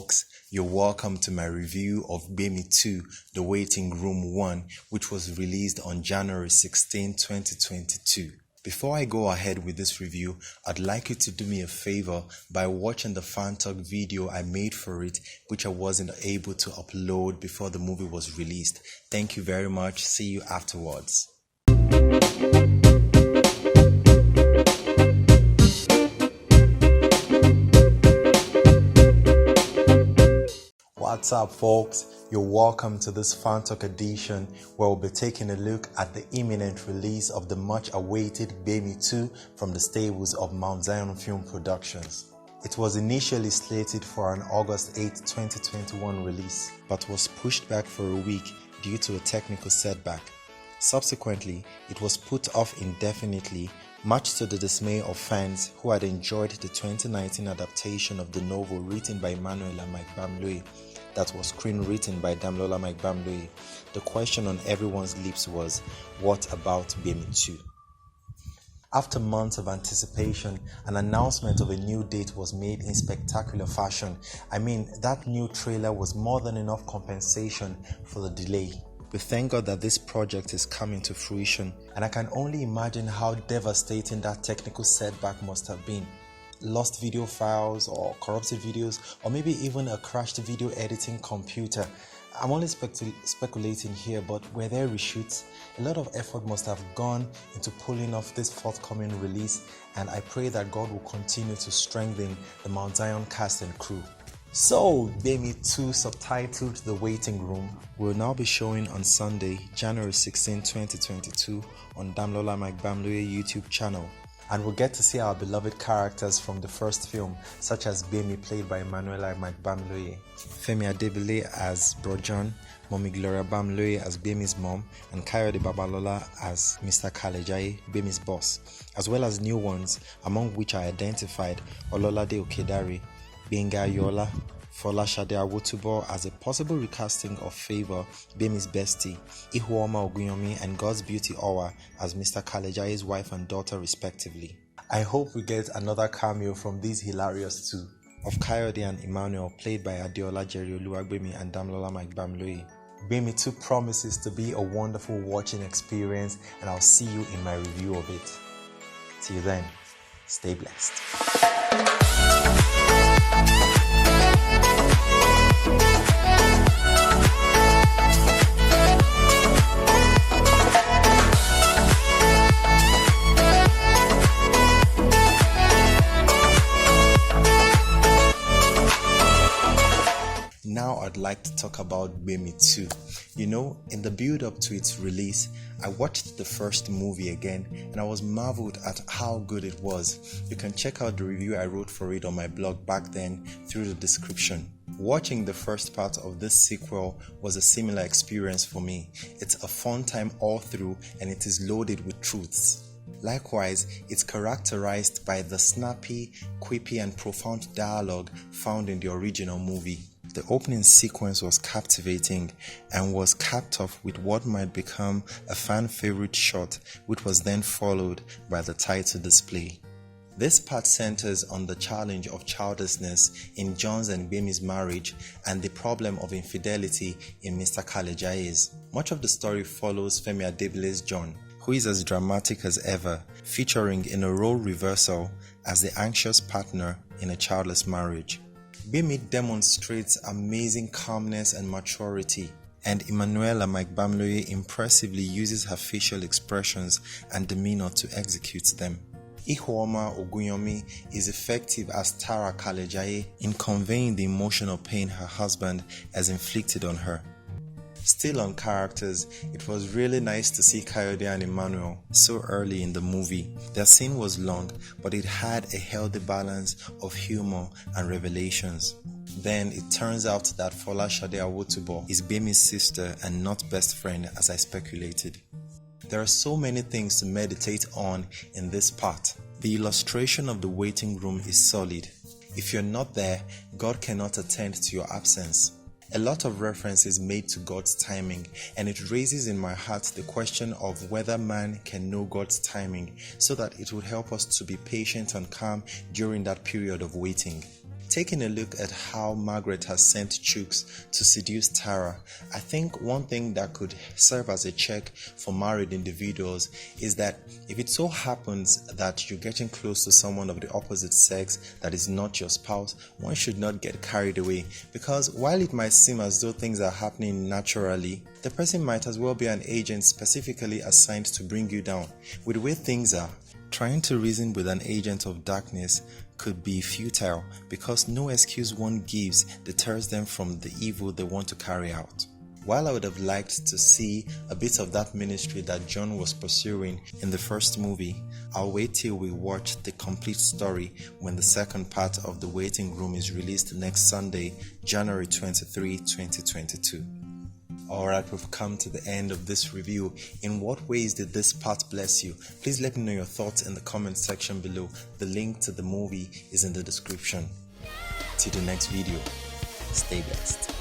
folks, you're welcome to my review of Gbemi 2, The Waiting Room 1, which was released on January 16, 2022. Before I go ahead with this review, I'd like you to do me a favor by watching the Fantalk video I made for it, which I wasn't able to upload before the movie was released. Thank you very much. See you afterwards. What's up, folks? You're welcome to this Fantalk edition where we'll be taking a look at the imminent release of the much-awaited Gbemi 2 from the stables of Mount Zion Film Productions. It was initially slated for an August 8, 2021 release, but was pushed back for a week due to a technical setback. Subsequently, it was put off indefinitely, much to the dismay of fans who had enjoyed the 2019 adaptation of the novel written by Emanuela Gbemi that was screenwritten by Damilola Gbemi. The question on everyone's lips was, what about Gbemi 2? After months of anticipation, an announcement of a new date was made in spectacular fashion. That new trailer was more than enough compensation for the delay. We thank God that this project is coming to fruition, and I can only imagine how devastating that technical setback must have been. Lost video files or corrupted videos, or maybe even a crashed video editing computer. I'm only speculating here, but were there reshoots? A lot of effort must have gone into pulling off this forthcoming release, and I pray that God will continue to strengthen the Mount Zion cast and crew. So, Gbemi 2, subtitled The Waiting Room, will now be showing on Sunday, January 16, 2022 on Damilola Gbemi YouTube channel. And we'll get to see our beloved characters from the first film, such as Gbemi, played by Emanuela Gbemi, Femi Adebile as Bro John, Mommy Gloria Bamloye as Gbemi's mom, and Kayode Babalola as Mr. Kalejaye, Gbemi's boss, as well as new ones, among which I identified Ololade Okedare, Benga Yola, Folashade Awotubo as a possible recasting of Favor, Gbemi's bestie, Ihuoma Ogunyomi and God's Beauty Owa as Mr. Kalejaye's wife and daughter respectively. I hope we get another cameo from these hilarious two, of Kayode and Emmanuel, played by Adeola Jerry Oluwagbemi and Damilola Gbemi. Gbemi 2 promises to be a wonderful watching experience, and I'll see you in my review of it. Till then, stay blessed. Now I'd like to talk about Gbemi 2. In the build-up to its release, I watched the first movie again and I was marveled at how good it was. You can check out the review I wrote for it on my blog back then through the description. Watching the first part of this sequel was a similar experience for me. It's a fun time all through, and it is loaded with truths. Likewise, it's characterized by the snappy, quippy and profound dialogue found in the original movie. The opening sequence was captivating and was capped off with what might become a fan favorite shot, which was then followed by the title display. This part centers on the challenge of childlessness in John's and Gbemi's marriage and the problem of infidelity in Mr. Kalejaye's. Much of the story follows Femi Adebile's John, who is as dramatic as ever, featuring in a role reversal as the anxious partner in a childless marriage. Gbemi demonstrates amazing calmness and maturity, and Emanuela Gbemi impressively uses her facial expressions and demeanor to execute them. Ihuoma Ogunyomi is effective as Tara Kalejaye in conveying the emotional pain her husband has inflicted on her. Still on characters, it was really nice to see Kayode and Emmanuel so early in the movie. Their scene was long, but it had a healthy balance of humor and revelations. Then it turns out that Folashade Awotubo is Gbemi's sister and not best friend, as I speculated. There are so many things to meditate on in this part. The illustration of the waiting room is solid. If you're not there, God cannot attend to your absence. A lot of reference is made to God's timing, and it raises in my heart the question of whether man can know God's timing, so that it would help us to be patient and calm during that period of waiting. taking a look at how Margaret has sent Chooks to seduce Tara, I think one thing that could serve as a check for married individuals is that if it so happens that you're getting close to someone of the opposite sex that is not your spouse, one should not get carried away, because while it might seem as though things are happening naturally, the person might as well be an agent specifically assigned to bring you down. With the way things are, trying to reason with an agent of darkness could be futile, because no excuse one gives deters them from the evil they want to carry out. While I would have liked to see a bit of that ministry that John was pursuing in the first movie, I'll wait till we watch the complete story when the second part of The Waiting Room is released next Sunday, January 23, 2022. Alright, we've come to the end of this review. In what ways did this part bless you? Please let me know your thoughts in the comment section below. The link to the movie is in the description. Till the next video, stay blessed.